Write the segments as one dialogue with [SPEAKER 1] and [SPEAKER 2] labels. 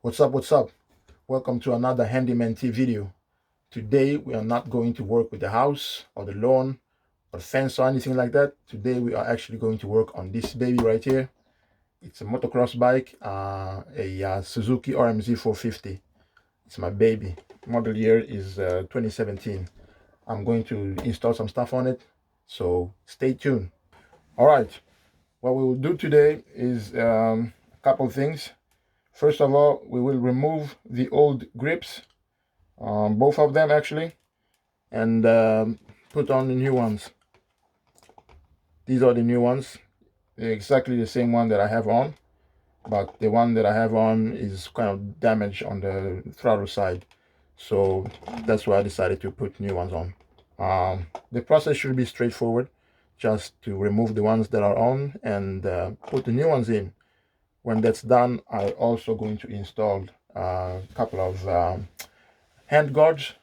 [SPEAKER 1] What's up, what's up? Welcome to another handy-manT video. Today we are not going to work with the house or the lawn or the fence or anything like that. Today we are actually going to work on this baby right here. It's a motocross bike, a Suzuki RMZ 450. It's my baby. Model year is 2017. I'm going to install some stuff on it, so stay tuned. All right, what we will do today is a couple things. First of all, we will remove the old grips, both of them actually, and put on the new ones. These are the new ones. They're exactly the same one that I have on, but the one that I have on is kind of damaged on the throttle side. So that's why I decided to put new ones on. The process should be straightforward, just to remove the ones that are on and put the new ones in. When that's done, I'm also going to install a couple of hand guards.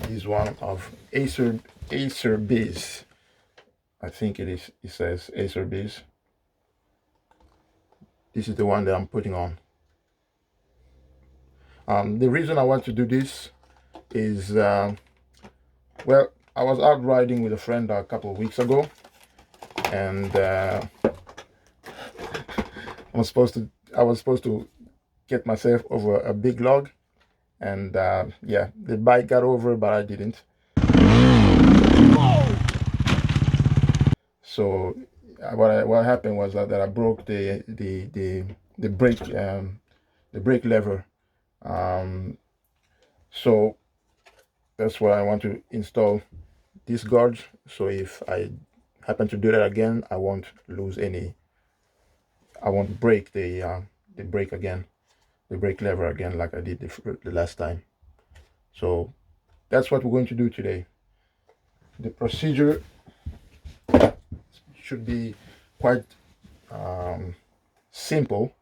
[SPEAKER 1] This one of Acerbis. I think it says Acerbis. This is the one that I'm putting on. The reason I want to do this is, well, I was out riding with a friend a couple of weeks ago, and I was supposed to get myself over a big log, and yeah, the bike got over, but I didn't. So what happened was that I broke the brake lever. So that's why I want to install these guards, so if I happen to do that again, I won't lose any. I won't break the brake again, the brake lever again, like I did the last time. So that's what we're going to do today. The procedure should be quite simple.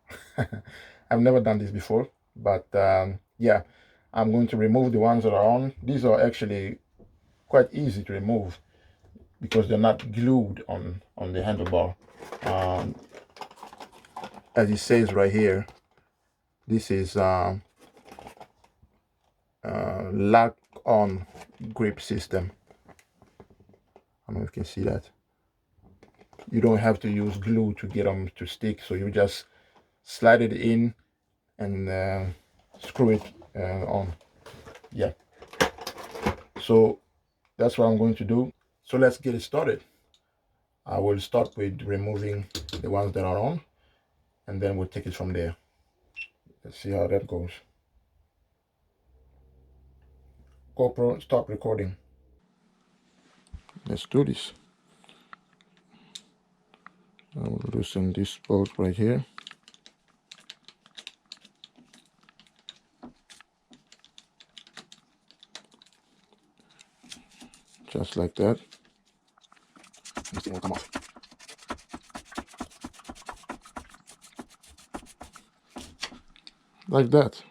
[SPEAKER 1] I've never done this before, but yeah, I'm going to remove the ones that are on. These are actually quite easy to remove because they're not glued on the handlebar. As it says right here, this is lock-on grip system. I don't know if you can see that. You don't have to use glue to get them to stick, so you just slide it in and screw it on. Yeah, so that's what I'm going to do. So let's get it started. I will start with removing the ones that are on, and then we'll take it from there. Let's see how that goes. GoPro, stop recording. Let's do this. I will loosen this bolt right here. Just like that. This thing will come off. Like that.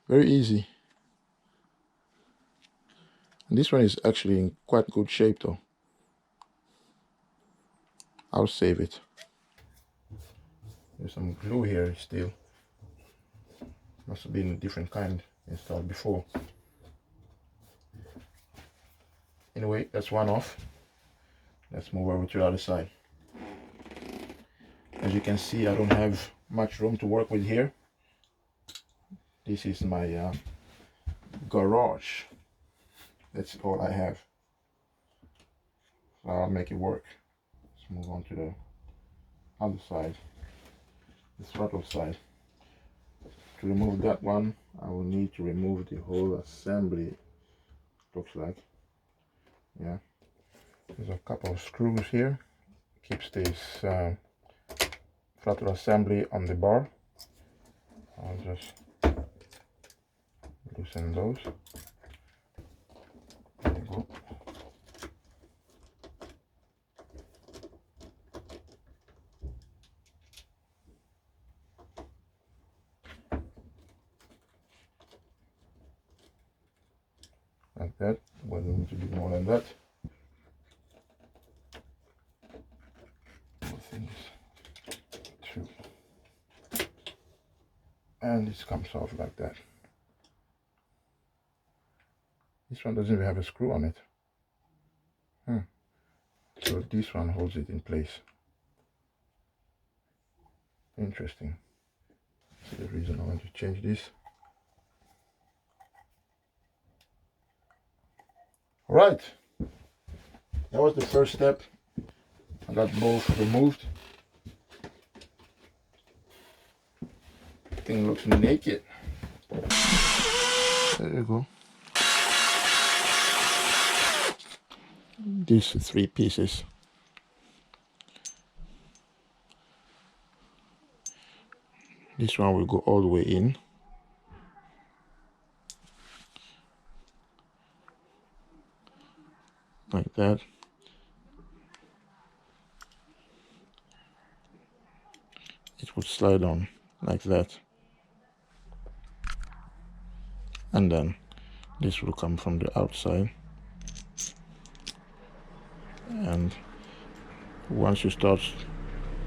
[SPEAKER 1] Very easy. And this one is actually in quite good shape though. I'll save it. There's some glue here still. Must have been a different kind installed before. Anyway, that's one off. Let's move over to the other side. As you can see, I don't have much room to work with here. This is my garage. That's all I have. So I'll make it work. Let's move on to the other side, the throttle side. To remove that one, I will need to remove the whole assembly, looks like. Yeah, there's a couple of screws here. Keeps this throttle assembly on the bar. I'll just loosen those. There you go. Like that. We need to do more than that. Things. Two. and this comes off like that. This one doesn't even have a screw on it. So this one holds it in place. Interesting. That's the reason I want to change this. All right, that was the first step. I got both removed. Thing looks naked. There you go. These 3 pieces. This one will go all the way in. Like that. It would slide on like that. And then this will come from the outside. And once you start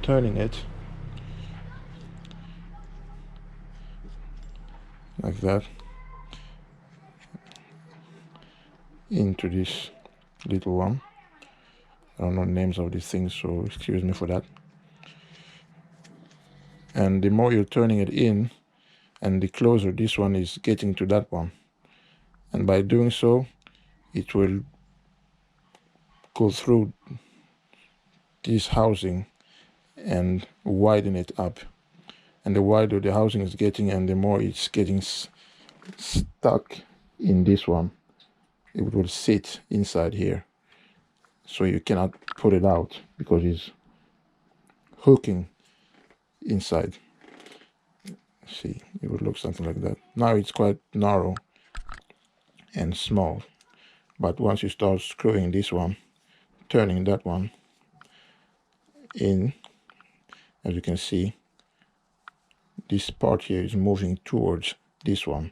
[SPEAKER 1] turning it like that into this little one, I don't know the names of these things, so excuse me for that. And the more you're turning it in, and the closer this one is getting to that one, and by doing so, it will go through this housing and widen it up. And the wider the housing is getting, and the more it's getting stuck in this one, it will sit inside here, so you cannot pull it out because it's hooking inside. See, it would look something like that. Now it's quite narrow and small, but once you start screwing this one, turning that one in, as you can see, this part here is moving towards this one,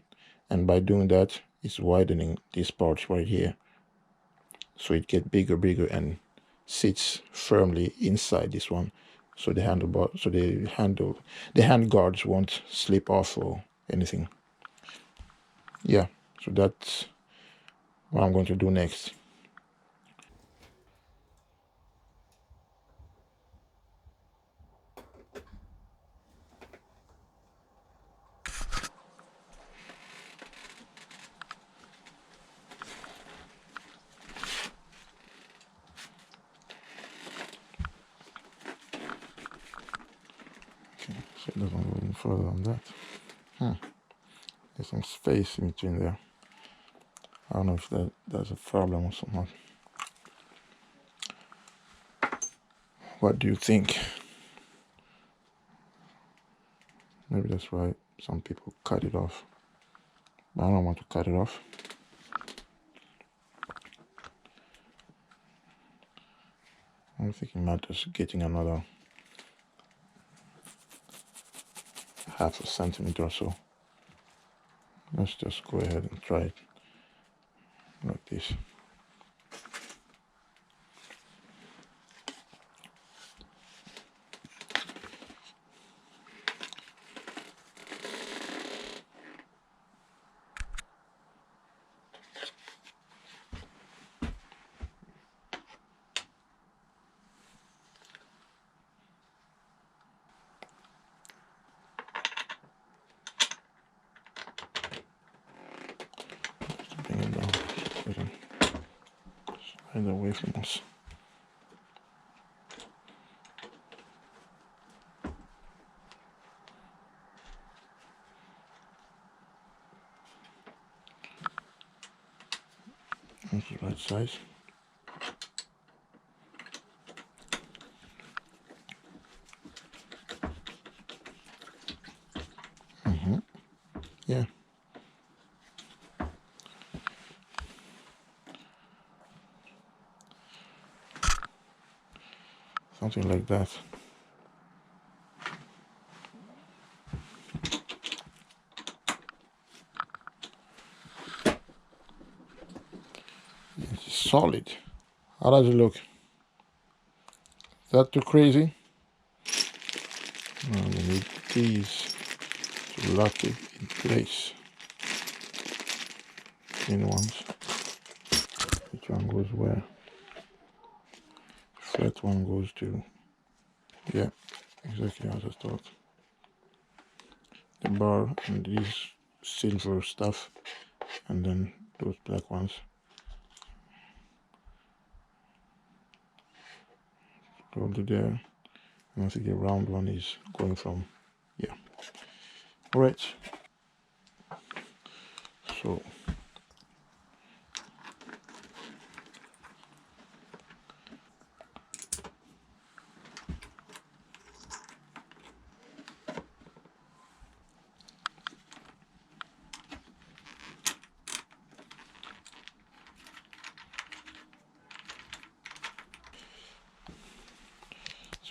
[SPEAKER 1] and by doing that, it's widening this part right here, so it gets bigger and sits firmly inside this one, so the hand guards won't slip off or anything. Yeah, so that's what I'm going to do next. Okay, so it doesn't go any further than that. There's some space in between there. I don't know if that's a problem or something. What do you think? Maybe that's why some people cut it off. But I don't want to cut it off. I'm thinking about just getting another half a centimeter or so. Let's just go ahead and try it like this. Bring it down. Slide away from us. That's the right size. Yeah. Something like that. It's solid. How does it look? Is that too crazy? We need these to lock it in place. Thin ones. Which one goes where? Flat one goes to, yeah, exactly as I thought. The bar and these silver stuff, and then those black ones go to there. And I think the round one is going from, yeah. All right.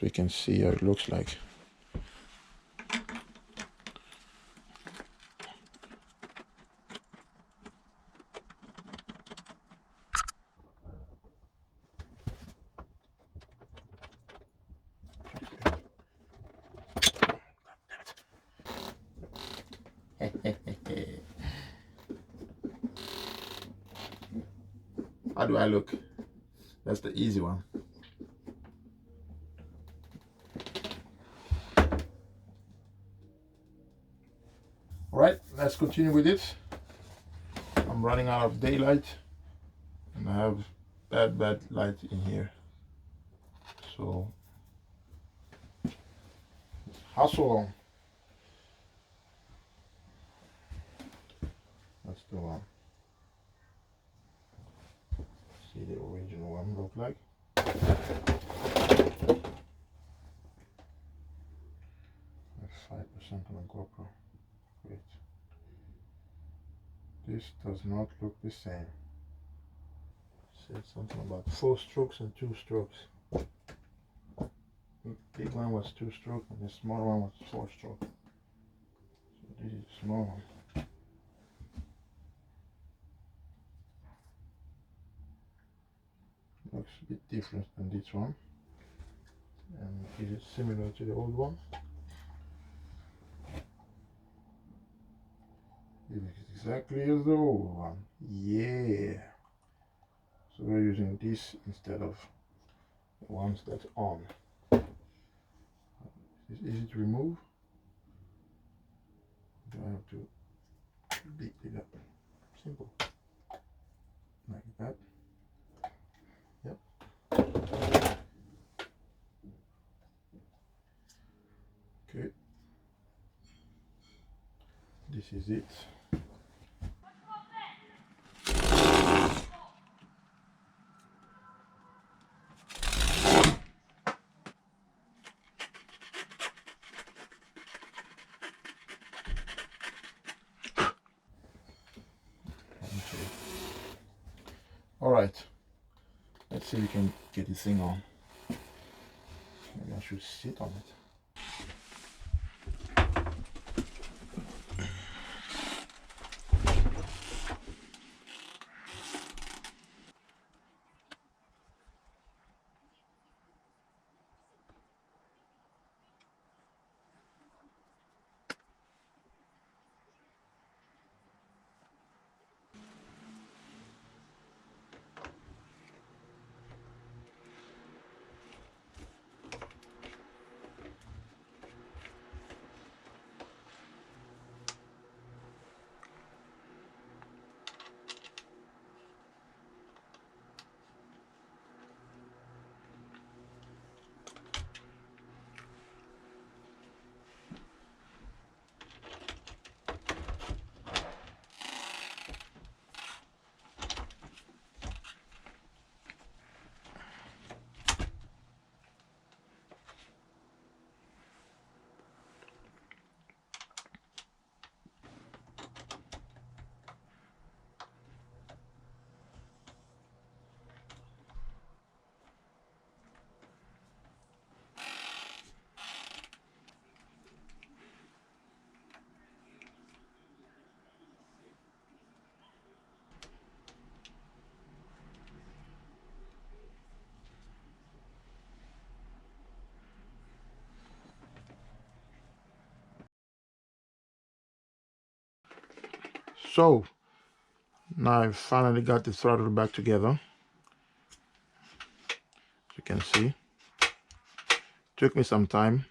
[SPEAKER 1] So you can see how it looks like. How do I look? That's the easy one. All right, let's continue with it. I'm running out of daylight and I have bad light in here. So hustle on. That's the one. See the original one look like. 5% on a GoPro. Great. This does not look the same. Said something about 4 strokes and 2 strokes. The big one was 2 stroke and the small one was 4 stroke. So this is the small one. Looks a bit different than this one. And is it similar to the old one? It is exactly as the old one. Yeah. So we're using this instead of the ones that's on. Is it easy to remove? Do I have to beat it up? Simple. Like that. Yep. Okay. This is it. All right. Let's see if we can get this thing on. Maybe I should sit on it. So now I finally got the throttle back together. As you can see, took me some time,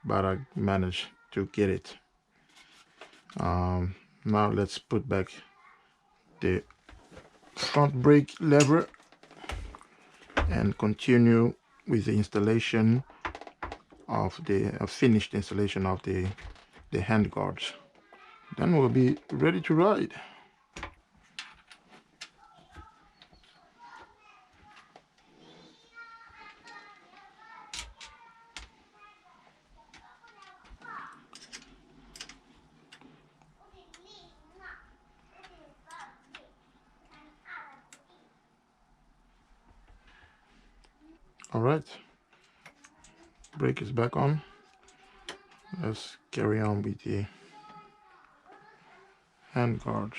[SPEAKER 1] but I managed to get it. Now let's put back the front brake lever and continue with the installation of the finished installation of the hand guards. Then we'll be ready to ride. All right, brake is back on. Let's carry on with the hand guards.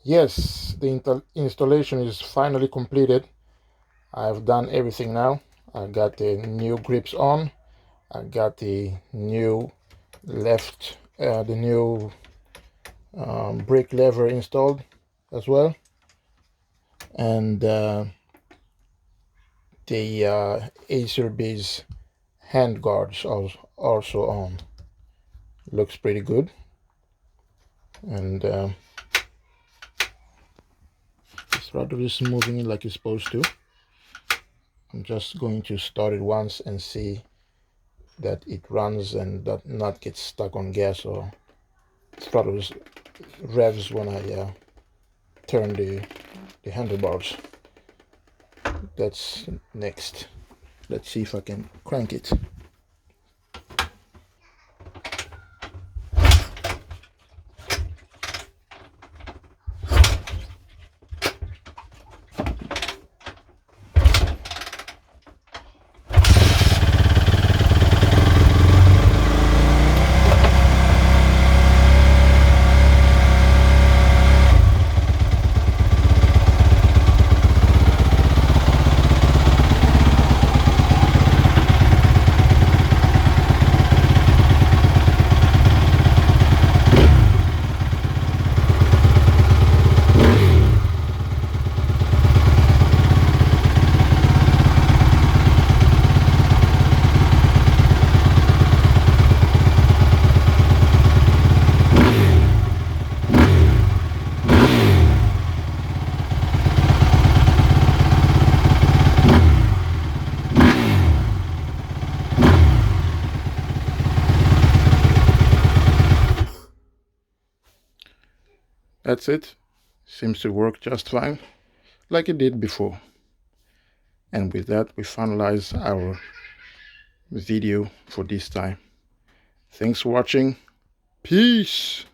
[SPEAKER 1] Yes, the installation is finally completed. I've done everything now. I got the new grips on. I got the new the new brake lever installed as well, and the Acerbis hand guards are also on. Looks pretty good, and this throttle is moving like it's supposed to. I'm just going to start it once and see that it runs and that not get stuck on gas or throttle revs when I turn the handlebars. That's next. Let's see if I can crank it. That's it. Seems to work just fine, like it did before. And with that, we finalize our video for this time. Thanks for watching. Peace.